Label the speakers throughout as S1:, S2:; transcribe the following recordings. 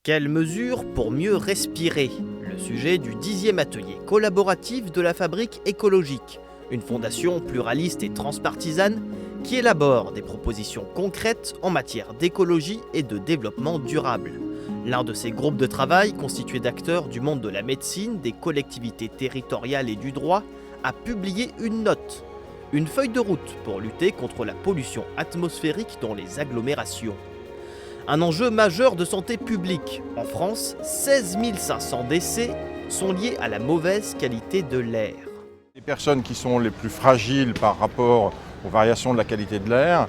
S1: Quelles mesures pour mieux respirer? Le sujet du 10e atelier collaboratif de la Fabrique écologique, une fondation pluraliste et transpartisane qui élabore des propositions concrètes en matière d'écologie et de développement durable. L'un de ces groupes de travail, constitué d'acteurs du monde de la médecine, des collectivités territoriales et du droit, a publié une note, une feuille de route pour lutter contre la pollution atmosphérique dans les agglomérations. Un enjeu majeur de santé publique. En France, 16 500 décès sont liés à la mauvaise qualité de l'air.
S2: Les personnes qui sont les plus fragiles par rapport aux variations de la qualité de l'air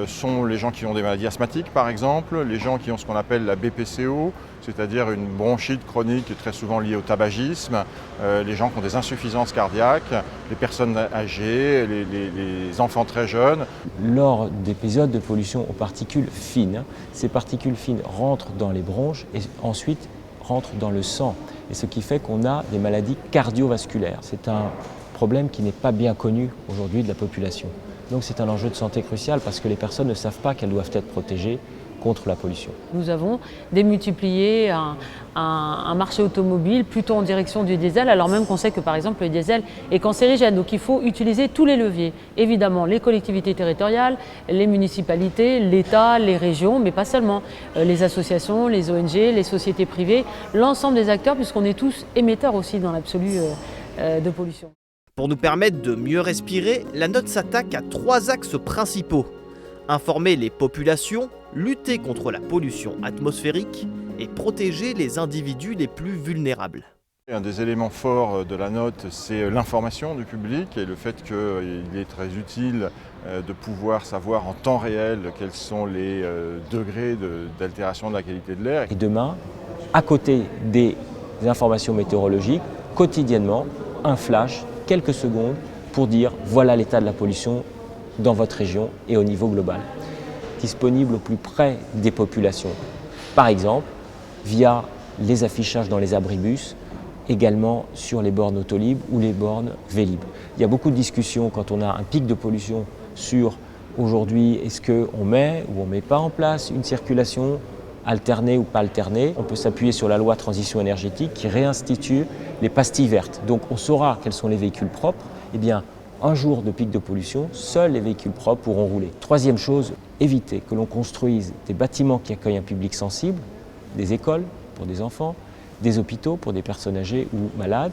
S2: sont les gens qui ont des maladies asthmatiques par exemple, les gens qui ont ce qu'on appelle la BPCO, c'est-à-dire une bronchite chronique très souvent liée au tabagisme, les gens qui ont des insuffisances cardiaques, les personnes âgées, les enfants très jeunes.
S3: Lors d'épisodes de pollution aux particules fines, ces particules fines rentrent dans les bronches et ensuite rentrent dans le sang, et ce qui fait qu'on a des maladies cardiovasculaires. C'est un problème qui n'est pas bien connu aujourd'hui de la population. Donc c'est un enjeu de santé crucial parce que les personnes ne savent pas qu'elles doivent être protégées contre la pollution.
S4: Nous avons démultiplié un marché automobile plutôt en direction du diesel, alors même qu'on sait que par exemple le diesel est cancérigène. Donc il faut utiliser tous les leviers. Évidemment les collectivités territoriales, les municipalités, l'État, les régions, mais pas seulement. Les associations, les ONG, les sociétés privées, l'ensemble des acteurs puisqu'on est tous émetteurs aussi dans l'absolu de pollution.
S1: Pour nous permettre de mieux respirer, la note s'attaque à 3 axes principaux. Informer les populations, lutter contre la pollution atmosphérique et protéger les individus les plus vulnérables.
S2: Un des éléments forts de la note, c'est l'information du public et le fait qu'il est très utile de pouvoir savoir en temps réel quels sont les degrés d'altération de la qualité de l'air.
S3: Et demain, à côté des informations météorologiques, quotidiennement, un flash, quelques secondes, pour dire voilà l'état de la pollution dans votre région et au niveau global. Disponible au plus près des populations. Par exemple, via les affichages dans les abribus, également sur les bornes Autolib ou les bornes Vélib. Il y a beaucoup de discussions quand on a un pic de pollution sur aujourd'hui, est-ce qu'on met ou on ne met pas en place une circulation alternée ou pas alternée. On peut s'appuyer sur la loi transition énergétique qui réinstitue les pastilles vertes. Donc on saura quels sont les véhicules propres. Eh bien, un jour de pic de pollution, seuls les véhicules propres pourront rouler. Troisième chose, éviter que l'on construise des bâtiments qui accueillent un public sensible, des écoles pour des enfants, des hôpitaux pour des personnes âgées ou malades,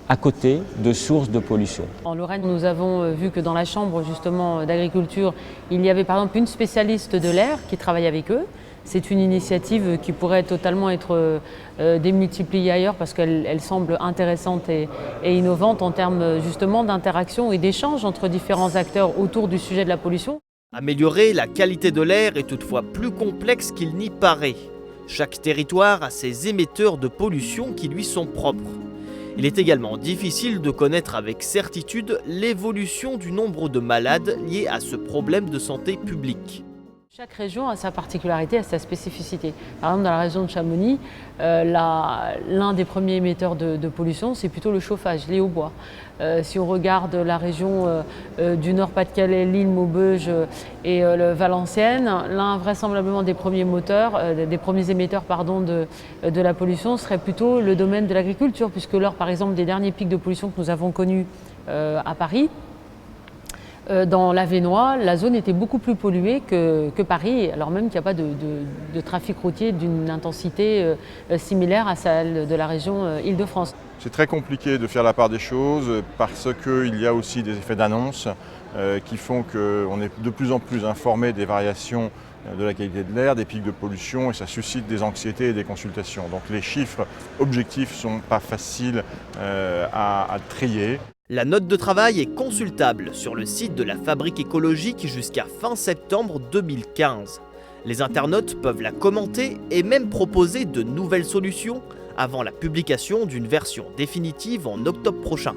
S3: à côté de sources de pollution.
S4: En Lorraine, nous avons vu que dans la chambre justement d'agriculture, il y avait par exemple une spécialiste de l'air qui travaille avec eux. C'est une initiative qui pourrait totalement être démultipliée ailleurs parce qu'elle semble intéressante et innovante en termes justement d'interaction et d'échange entre différents acteurs autour du sujet de la pollution.
S1: Améliorer la qualité de l'air est toutefois plus complexe qu'il n'y paraît. Chaque territoire a ses émetteurs de pollution qui lui sont propres. Il est également difficile de connaître avec certitude l'évolution du nombre de malades liés à ce problème de santé publique.
S4: Chaque région a sa particularité, a sa spécificité. Par exemple, dans la région de Chamonix, l'un des premiers émetteurs de pollution, c'est plutôt le chauffage, les hauts-bois. Si on regarde la région du Nord-Pas-de-Calais, l'île Maubeuge et le Valenciennes, l'un vraisemblablement des premiers émetteurs de la pollution serait plutôt le domaine de l'agriculture, puisque lors par exemple des derniers pics de pollution que nous avons connus à Paris, dans l'Avesnois, la zone était beaucoup plus polluée que Paris, alors même qu'il n'y a pas de trafic routier d'une intensité similaire à celle de la région Île-de-France.
S2: C'est très compliqué de faire la part des choses parce qu'il y a aussi des effets d'annonce qui font qu'on est de plus en plus informé des variations de la qualité de l'air, des pics de pollution et ça suscite des anxiétés et des consultations. Donc les chiffres objectifs ne sont pas faciles à trier.
S1: La note de travail est consultable sur le site de la Fabrique écologique jusqu'à fin septembre 2015. Les internautes peuvent la commenter et même proposer de nouvelles solutions avant la publication d'une version définitive en octobre prochain.